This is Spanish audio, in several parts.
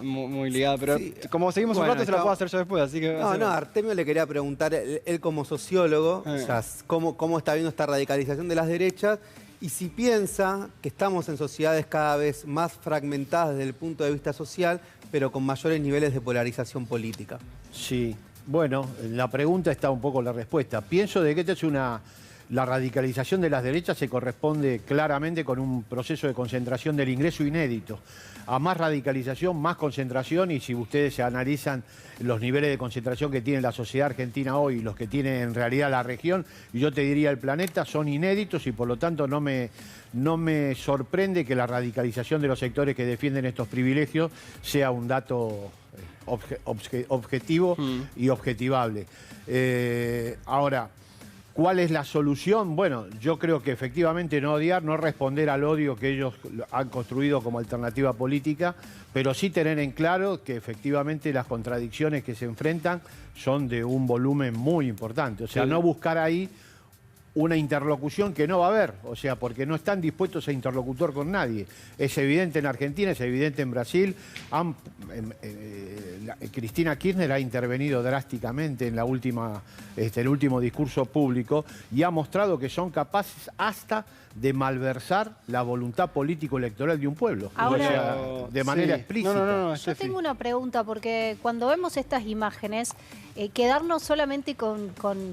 muy ligada, pero Sí. como seguimos un rato, se la puedo hacer yo después, así que... No, Artemio le quería preguntar, él como sociólogo, o sea, cómo está viendo esta radicalización de las derechas y si piensa que estamos en sociedades cada vez más fragmentadas desde el punto de vista social, pero con mayores niveles de polarización política. Sí, bueno, en la pregunta está un poco la respuesta. Pienso de que esta es la radicalización de las derechas se corresponde claramente con un proceso de concentración del ingreso inédito. A más radicalización, más concentración, y si ustedes se analizan los niveles de concentración que tiene la sociedad argentina hoy y los que tiene en realidad la región, y yo te diría el planeta, son inéditos y por lo tanto no me sorprende que la radicalización de los sectores que defienden estos privilegios sea un dato objetivo y objetivable. Ahora, ¿cuál es la solución? Bueno, yo creo que efectivamente no odiar, no responder al odio que ellos han construido como alternativa política, pero sí tener en claro que efectivamente las contradicciones que se enfrentan son de un volumen muy importante. O sea, no buscar ahí una interlocución que no va a haber, o sea, porque no están dispuestos a interlocutor con nadie. Es evidente en Argentina, es evidente en Brasil. Cristina Kirchner ha intervenido drásticamente en el último discurso público y ha mostrado que son capaces hasta de malversar la voluntad político-electoral de un pueblo. Ahora, o sea, de manera explícita. Yo tengo una pregunta, porque cuando vemos estas imágenes, quedarnos solamente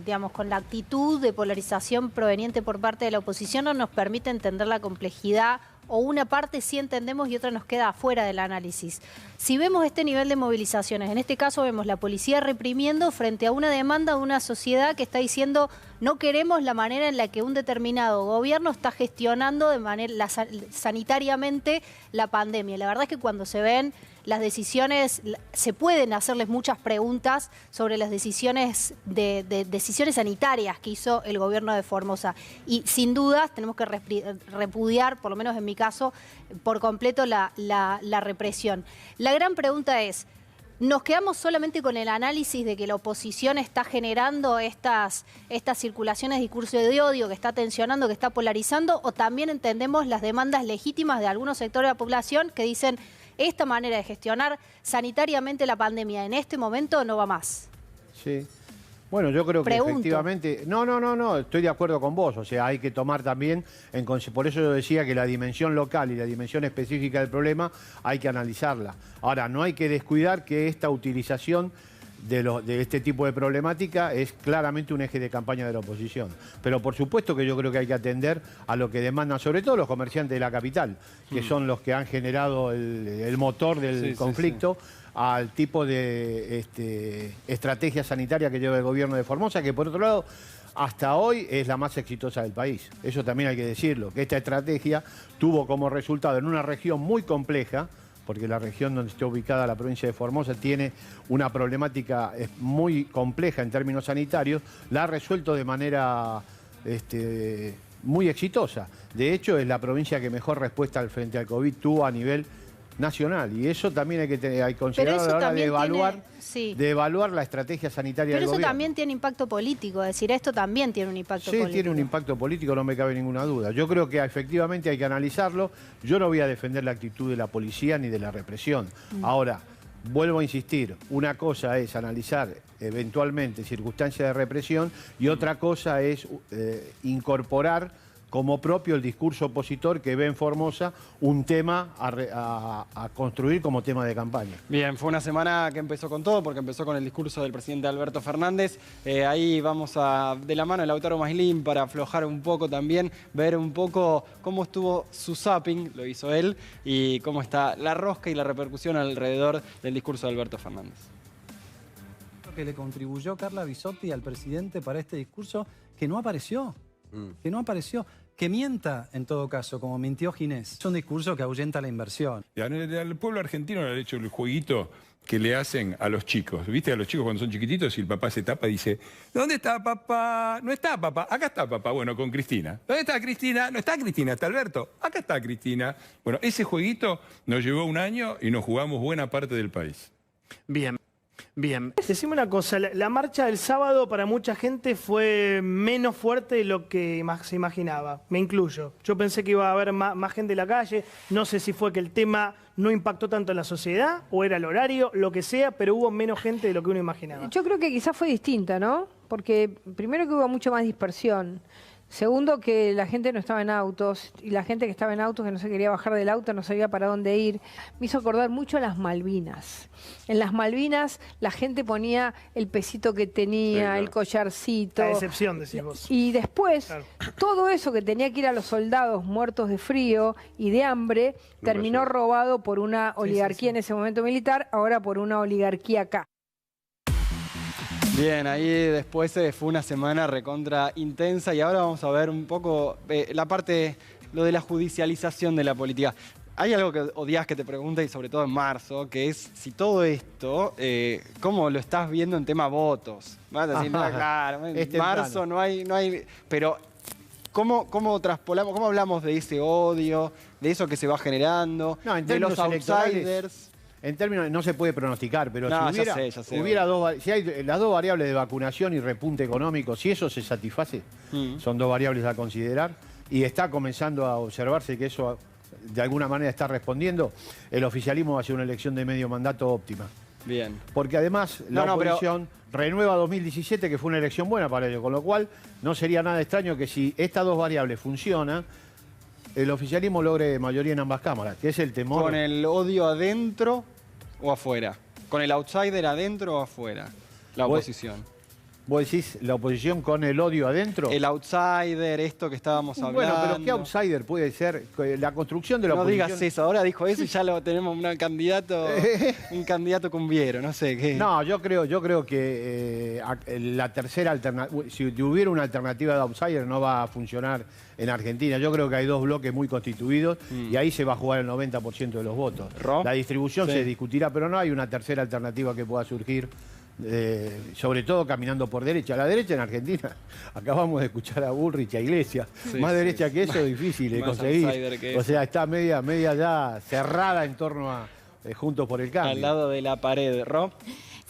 digamos, con la actitud de polarización proveniente por parte de la oposición no nos permite entender la complejidad, o una parte sí entendemos y otra nos queda afuera del análisis. Si vemos este nivel de movilizaciones, en este caso vemos la policía reprimiendo frente a una demanda de una sociedad que está diciendo no queremos la manera en la que un determinado gobierno está gestionando de manera sanitariamente la pandemia. La verdad es que cuando se ven las decisiones, se pueden hacerles muchas preguntas sobre las decisiones decisiones sanitarias que hizo el gobierno de Formosa. Y sin dudas tenemos que repudiar, por lo menos en mi caso, por completo la represión. La gran pregunta es, ¿nos quedamos solamente con el análisis de que la oposición está generando estas circulaciones de discurso de odio, que está tensionando, que está polarizando, o también entendemos las demandas legítimas de algunos sectores de la población que dicen esta manera de gestionar sanitariamente la pandemia en este momento no va más? Sí. Bueno, yo creo que efectivamente... No, estoy de acuerdo con vos. O sea, hay que tomar también... Por eso yo decía que la dimensión local y la dimensión específica del problema hay que analizarla. Ahora, no hay que descuidar que esta utilización de este tipo de problemática es claramente un eje de campaña de la oposición. Pero por supuesto que yo creo que hay que atender a lo que demandan, sobre todo los comerciantes de la capital, que son los que han generado el motor del conflicto, al tipo de estrategia sanitaria que lleva el gobierno de Formosa, que por otro lado, hasta hoy es la más exitosa del país. Eso también hay que decirlo, que esta estrategia tuvo como resultado en una región muy compleja, porque la región donde está ubicada la provincia de Formosa tiene una problemática muy compleja en términos sanitarios, la ha resuelto de manera muy exitosa. De hecho, es la provincia que mejor respuesta frente al COVID tuvo a nivel nacional, y eso también hay que considerar a la hora de evaluar la estrategia sanitaria del gobierno. Pero eso también tiene impacto político, es decir, esto también tiene un impacto político. Sí, tiene un impacto político, no me cabe ninguna duda. Yo creo que efectivamente hay que analizarlo. Yo no voy a defender la actitud de la policía ni de la represión. Ahora, vuelvo a insistir, una cosa es analizar eventualmente circunstancias de represión y otra cosa es incorporar como propio el discurso opositor que ve en Formosa un tema a construir como tema de campaña. Bien, fue una semana que empezó con todo, porque empezó con el discurso del presidente Alberto Fernández. Ahí vamos de la mano de Lautaro Maslin para aflojar un poco también, ver un poco cómo estuvo su zapping, lo hizo él, y cómo está la rosca y la repercusión alrededor del discurso de Alberto Fernández. Lo que le contribuyó Carla Bisotti al presidente para este discurso, que no apareció. Que mienta, en todo caso, como mintió Ginés. Es un discurso que ahuyenta la inversión. Al pueblo argentino le ha hecho el jueguito que le hacen a los chicos. ¿Viste? A los chicos cuando son chiquititos y el papá se tapa y dice, ¿dónde está papá? No está papá, acá está papá. Bueno, con Cristina. ¿Dónde está Cristina? No está Cristina, está Alberto. Acá está Cristina. Bueno, ese jueguito nos llevó un año y nos jugamos buena parte del país. Bien. Bien. Decime una cosa, la marcha del sábado para mucha gente fue menos fuerte de lo que se imaginaba, me incluyo. Yo pensé que iba a haber más gente en la calle, no sé si fue que el tema no impactó tanto en la sociedad o era el horario, lo que sea, pero hubo menos gente de lo que uno imaginaba. Yo creo que quizás fue distinta, ¿no? Porque primero que hubo mucho más dispersión. Segundo, que la gente no estaba en autos, y la gente que estaba en autos, que no se quería bajar del auto, no sabía para dónde ir. Me hizo acordar mucho a las Malvinas. En las Malvinas la gente ponía el pesito que tenía, el collarcito. La excepción, decís vos. Y después, todo eso que tenía que ir a los soldados muertos de frío y de hambre, terminó robado por una oligarquía en ese momento militar, ahora por una oligarquía acá. Bien, ahí después fue una semana recontra intensa y ahora vamos a ver un poco la parte, lo de la judicialización de la política. Hay algo que odias que te pregunte, y sobre todo en marzo, que es si todo esto, ¿cómo lo estás viendo en tema votos? Vas a decir, no, claro, en marzo no hay... Pero, ¿cómo traspolamos, cómo hablamos de ese odio, de eso que se va generando, de los outsiders? En términos, no se puede pronosticar, pero no, si hubiera, si hay las dos variables de vacunación y repunte económico, si eso se satisface, son dos variables a considerar, y está comenzando a observarse que eso de alguna manera está respondiendo, el oficialismo va a hacer una elección de medio mandato óptima. Bien. Porque además la oposición renueva 2017, que fue una elección buena para ellos, con lo cual no sería nada extraño que si estas dos variables funcionan, el oficialismo logre mayoría en ambas cámaras, que es el temor. ¿Con el odio adentro o afuera? ¿Con el outsider adentro o afuera? La oposición. ¿Vos decís la oposición con el odio adentro? El outsider, esto que estábamos hablando. Bueno, pero ¿qué outsider puede ser? La construcción de la oposición... No digas eso, ahora dijo eso y ya lo tenemos un candidato cumbiero, no sé qué. No, yo creo que la tercera alternativa, si hubiera una alternativa de outsider no va a funcionar en Argentina. Yo creo que hay dos bloques muy constituidos y ahí se va a jugar el 90% de los votos. La distribución se discutirá, pero no hay una tercera alternativa que pueda surgir. Sobre todo caminando por derecha. La derecha en Argentina, acabamos de escuchar a Bullrich, a Iglesias, más derecha que eso es difícil de conseguir. O sea, está media ya cerrada en torno a Juntos por el Cambio. Al lado de la pared, ¿Ro?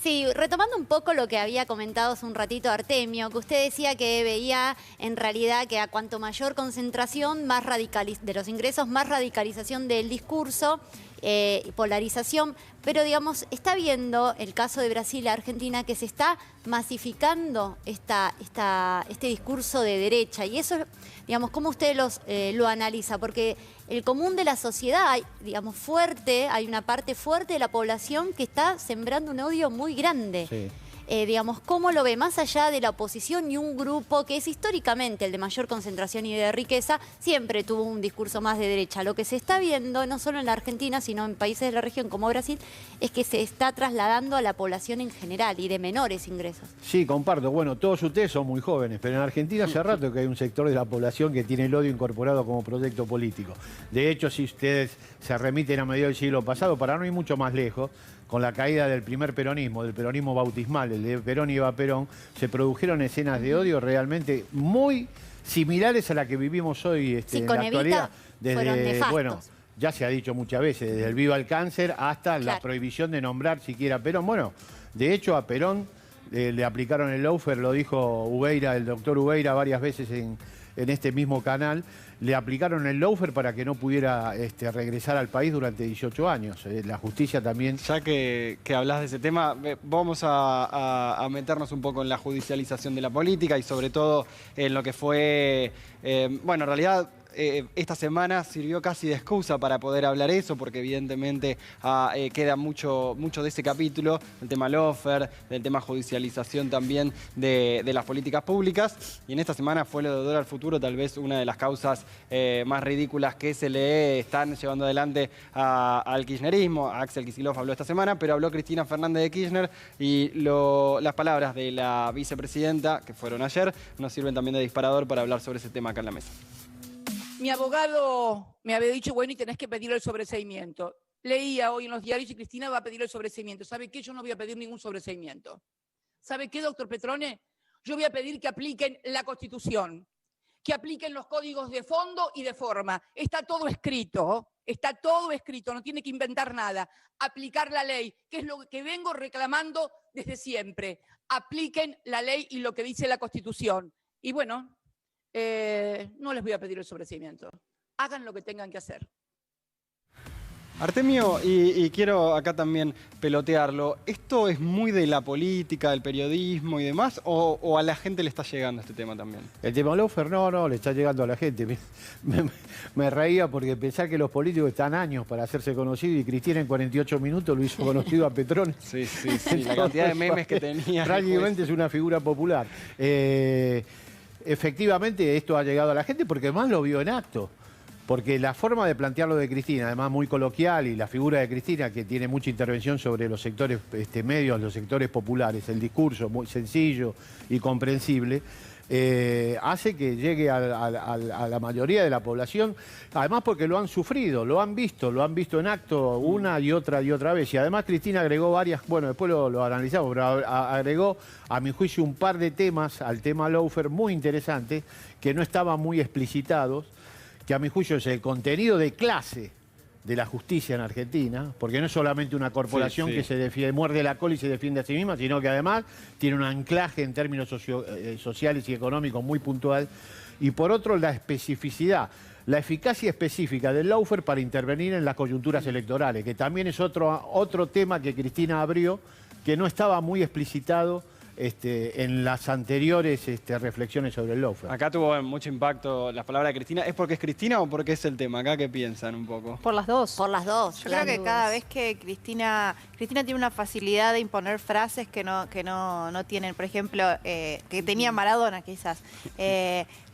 Sí, retomando un poco lo que había comentado hace un ratito Artemio, que usted decía que veía en realidad que a cuanto mayor concentración de los ingresos, más radicalización del discurso, polarización, pero digamos, está viendo el caso de Brasil y Argentina que se está masificando este discurso de derecha, y eso, digamos, ¿cómo usted lo analiza? Porque el común de la sociedad, digamos, hay una parte fuerte de la población que está sembrando un odio muy grande. Sí. Digamos, ¿cómo lo ve? Más allá de la oposición y un grupo que es históricamente el de mayor concentración y de riqueza, siempre tuvo un discurso más de derecha. Lo que se está viendo, no solo en la Argentina, sino en países de la región como Brasil, es que se está trasladando a la población en general y de menores ingresos. Sí, comparto. Bueno, todos ustedes son muy jóvenes, pero en Argentina hace rato que hay un sector de la población que tiene el odio incorporado como proyecto político. De hecho, si ustedes se remiten a mediados del siglo pasado, para no ir mucho más lejos, con la caída del primer peronismo, del peronismo bautismal, el de Perón y Eva Perón, se produjeron escenas de odio realmente muy similares a las que vivimos hoy en la actualidad. Bueno, ya se ha dicho muchas veces, desde el viva el cáncer hasta la prohibición de nombrar siquiera a Perón. Bueno, de hecho a Perón le aplicaron el lawfare, lo dijo Ubeira, el doctor Ubeira varias veces en este mismo canal, le aplicaron el lawfare para que no pudiera regresar al país durante 18 años. La justicia también... Ya que hablas de ese tema, vamos a meternos un poco en la judicialización de la política y sobre todo en lo que fue... bueno, en realidad... esta semana sirvió casi de excusa para poder hablar eso, porque evidentemente queda mucho de ese capítulo, el tema lawfare, del tema judicialización también de las políticas públicas. Y en esta semana fue lo de Dólar Futuro, tal vez una de las causas más ridículas que se le están llevando adelante al kirchnerismo. Axel Kicillof habló esta semana, pero habló Cristina Fernández de Kirchner y las palabras de la vicepresidenta, que fueron ayer, nos sirven también de disparador para hablar sobre ese tema acá en la mesa. Mi abogado me había dicho, bueno, y tenés que pedir el sobreseimiento. Leía hoy en los diarios y Cristina va a pedir el sobreseimiento. ¿Sabe qué? Yo no voy a pedir ningún sobreseimiento. ¿Sabe qué, doctor Petrone? Yo voy a pedir que apliquen la Constitución. que apliquen los códigos de fondo y de forma. Está todo escrito, no tiene que inventar nada. Aplicar la ley, que es lo que vengo reclamando desde siempre. Apliquen la ley y lo que dice la Constitución. Y bueno, no les voy a pedir el sobreseimiento. Hagan lo que tengan que hacer. Artemio, y quiero acá también pelotearlo, ¿esto es muy de la política, del periodismo y demás, o a la gente le está llegando este tema también? El tema Lawfare no, le está llegando a la gente. Me reía porque pensar que los políticos están años para hacerse conocidos y Cristina en 48 minutos lo hizo conocido a Petrone. Sí, la cantidad de memes que tenía. Prácticamente es una figura popular. Efectivamente esto ha llegado a la gente porque más lo vio en acto. Porque la forma de plantearlo de Cristina, además muy coloquial, y la figura de Cristina, que tiene mucha intervención sobre los sectores medios, los sectores populares, el discurso muy sencillo y comprensible, hace que llegue a la mayoría de la población, además porque lo han sufrido, lo han visto en acto una y otra vez. Y además Cristina agregó varias, bueno, después lo analizamos, pero agregó, a mi juicio, un par de temas al tema Lawfare muy interesantes, que no estaban muy explicitados, que a mi juicio es el contenido de clase de la justicia en Argentina, porque no es solamente una corporación que se defiende, muerde la cola y se defiende a sí misma, sino que además tiene un anclaje en términos sociales y económicos muy puntual. Y por otro, la especificidad, la eficacia específica del Lawfare para intervenir en las coyunturas electorales, que también es otro tema que Cristina abrió, que no estaba muy explicitado en las anteriores reflexiones sobre el Lawfare. Acá tuvo mucho impacto las palabras de Cristina. ¿Es porque es Cristina o porque es el tema? Acá, ¿qué piensan un poco? Por las dos. Por las dos. Yo creo que cada vez que Cristina tiene una facilidad de imponer frases que no tienen, por ejemplo, que tenía Maradona quizás.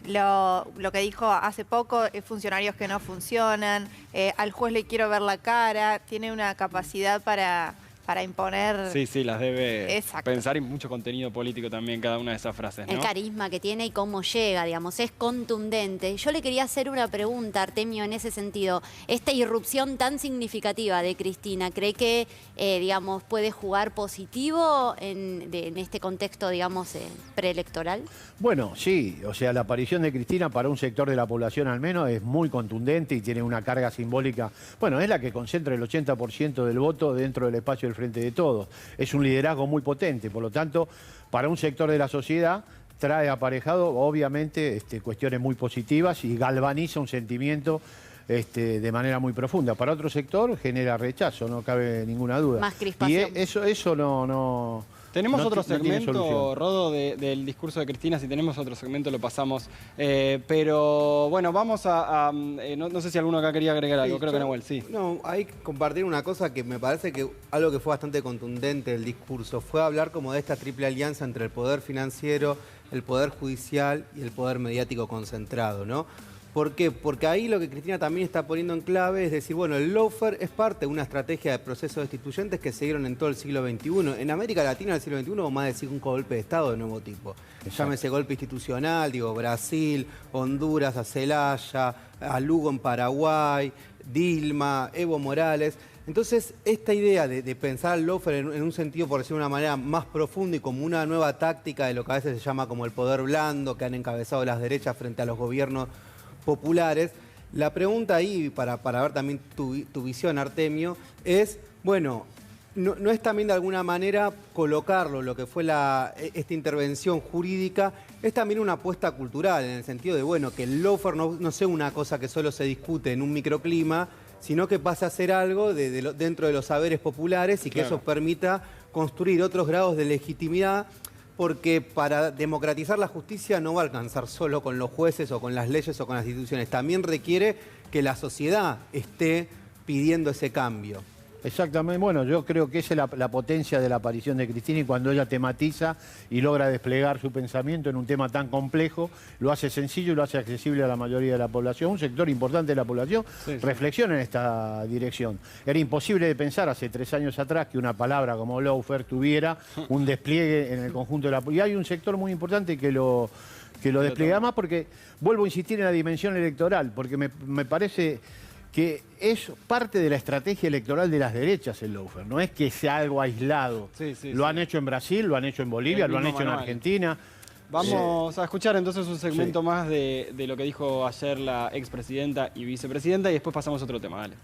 Lo que dijo hace poco, funcionarios que no funcionan, al juez le quiero ver la cara, tiene una capacidad para imponer... Sí, las debe Exacto. pensar, y mucho contenido político también cada una de esas frases, ¿no? El carisma que tiene y cómo llega, digamos, es contundente. Yo le quería hacer una pregunta, Artemio, en ese sentido. Esta irrupción tan significativa de Cristina, ¿cree que, digamos, puede jugar positivo en este contexto, digamos, preelectoral? Bueno, sí. O sea, la aparición de Cristina para un sector de la población al menos es muy contundente y tiene una carga simbólica. Bueno, es la que concentra el 80% del voto dentro del espacio del Frente de Todos. Es un liderazgo muy potente, por lo tanto, para un sector de la sociedad trae aparejado, obviamente, cuestiones muy positivas y galvaniza un sentimiento de manera muy profunda. Para otro sector genera rechazo, no cabe ninguna duda. Más crispación. Y eso no... Tenemos no otro segmento, solución. Rodo, del discurso de Cristina. Si tenemos otro segmento lo pasamos. Pero bueno, vamos a... no sé si alguno acá quería agregar algo. Creo que Nahuel, sí. No, hay que compartir una cosa que me parece que algo que fue bastante contundente del discurso fue hablar como de esta triple alianza entre el poder financiero, el poder judicial y el poder mediático concentrado, ¿no? ¿Por qué? Porque ahí lo que Cristina también está poniendo en clave es decir, bueno, el Lawfare es parte de una estrategia de procesos destituyentes que se dieron en todo el siglo XXI. En América Latina, en el siglo XXI, hubo más de 5 golpes de Estado de nuevo tipo. Llámese golpe institucional, Brasil, Honduras, a Celaya, a Lugo en Paraguay, Dilma, Evo Morales. Entonces, esta idea de pensar al Lawfare en un sentido, por decirlo de una manera, más profundo y como una nueva táctica de lo que a veces se llama como el poder blando que han encabezado las derechas frente a los gobiernos populares. La pregunta ahí, para ver también tu visión, Artemio, es, bueno, ¿no es también de alguna manera colocarlo, lo que fue esta intervención jurídica, es también una apuesta cultural, en el sentido de, bueno, que el Lawfare no sea una cosa que solo se discute en un microclima, sino que pase a ser algo dentro de los saberes populares y que eso permita construir otros grados de legitimidad? Porque para democratizar la justicia no va a alcanzar solo con los jueces o con las leyes o con las instituciones. También requiere que la sociedad esté pidiendo ese cambio. Exactamente. Bueno, yo creo que esa es la potencia de la aparición de Cristina, y cuando ella tematiza y logra desplegar su pensamiento en un tema tan complejo, lo hace sencillo y lo hace accesible a la mayoría de la población. Un sector importante de la población reflexiona en esta dirección. Era imposible de pensar hace 3 años atrás que una palabra como Lawfare tuviera un despliegue en el conjunto de la población. Y hay un sector muy importante que lo despliega más, porque vuelvo a insistir en la dimensión electoral, porque me parece que es parte de la estrategia electoral de las derechas el Lawfare. No es que sea algo aislado. Lo han hecho en Brasil, lo han hecho en Bolivia, lo han hecho en Argentina. Vamos a escuchar entonces un segmento más de lo que dijo ayer la expresidenta y vicepresidenta y después pasamos a otro tema, dale.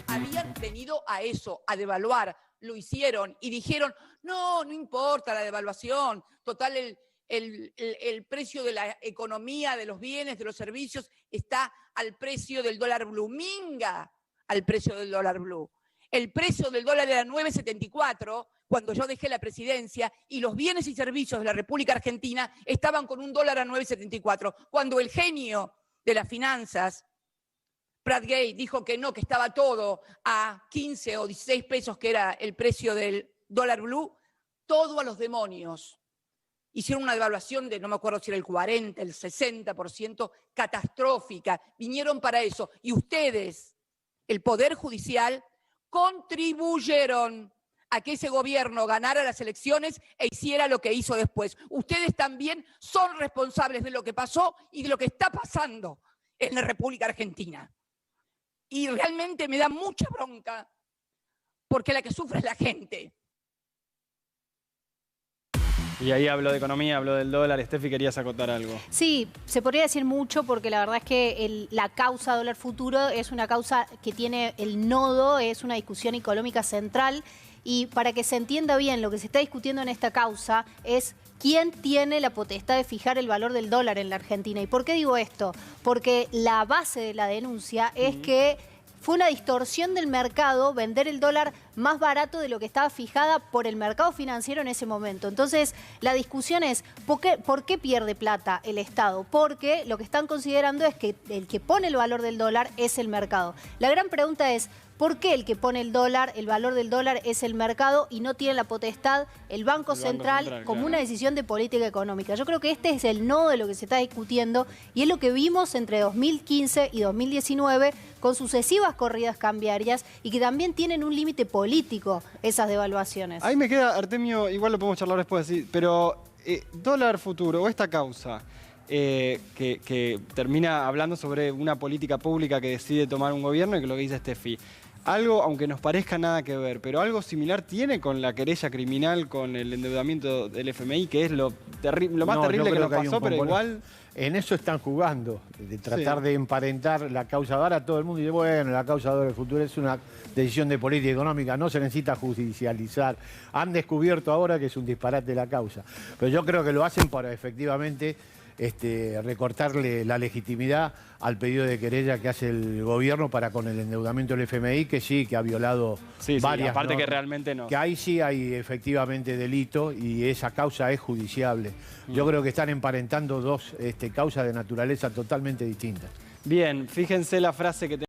Habían venido a eso, a devaluar, lo hicieron y dijeron, no importa la devaluación, total el precio de la economía, de los bienes, de los servicios está al precio del dólar blue, minga al precio del dólar blue. El precio del dólar era 9,74 cuando yo dejé la presidencia y los bienes y servicios de la República Argentina estaban con un dólar a 9,74. Cuando el genio de las finanzas, Brad Gay, dijo que no, que estaba todo a 15 o 16 pesos, que era el precio del dólar blue, todo a los demonios. Hicieron una devaluación de, no me acuerdo si era el 40, el 60%, catastrófica. Vinieron para eso. Y ustedes, el Poder Judicial, contribuyeron a que ese gobierno ganara las elecciones e hiciera lo que hizo después. Ustedes también son responsables de lo que pasó y de lo que está pasando en la República Argentina. Y realmente me da mucha bronca porque la que sufre es la gente. Y ahí habló de economía, habló del dólar. Steffi, querías acotar algo. Sí, se podría decir mucho porque la verdad es que la causa dólar futuro es una causa que tiene el nodo, es una discusión económica central. Y para que se entienda bien, lo que se está discutiendo en esta causa es quién tiene la potestad de fijar el valor del dólar en la Argentina. ¿Y por qué digo esto? Porque la base de la denuncia es que fue una distorsión del mercado vender el dólar más barato de lo que estaba fijada por el mercado financiero en ese momento. Entonces, la discusión es, ¿por qué pierde plata el Estado? Porque lo que están considerando es que el que pone el valor del dólar es el mercado. La gran pregunta es, ¿por qué el que pone el dólar, el valor del dólar es el mercado y no tiene la potestad el Banco Central como una decisión de política económica? Yo creo que este es el nodo de lo que se está discutiendo y es lo que vimos entre 2015 y 2019 con sucesivas corridas cambiarias y que también tienen un límite político esas devaluaciones. Ahí me queda, Artemio, igual lo podemos charlar después, ¿sí? Pero dólar futuro o esta causa que termina hablando sobre una política pública que decide tomar un gobierno y que lo que dice Steffi. Algo, aunque nos parezca nada que ver, pero algo similar tiene con la querella criminal, con el endeudamiento del FMI, que es lo más terrible que nos pasó, pero igual... En eso están jugando, de tratar de emparentar la causa dólar. Todo el mundo dice, bueno, la causa dólar futuro es una decisión de política económica, no se necesita judicializar. Han descubierto ahora que es un disparate la causa. Pero yo creo que lo hacen para efectivamente recortarle la legitimidad al pedido de querella que hace el gobierno para con el endeudamiento del FMI, que sí, que ha violado varias aparte normas, que realmente no. que ahí sí hay efectivamente delito y esa causa es judiciable. Yo creo que están emparentando dos causas de naturaleza totalmente distintas. Bien, fíjense la frase que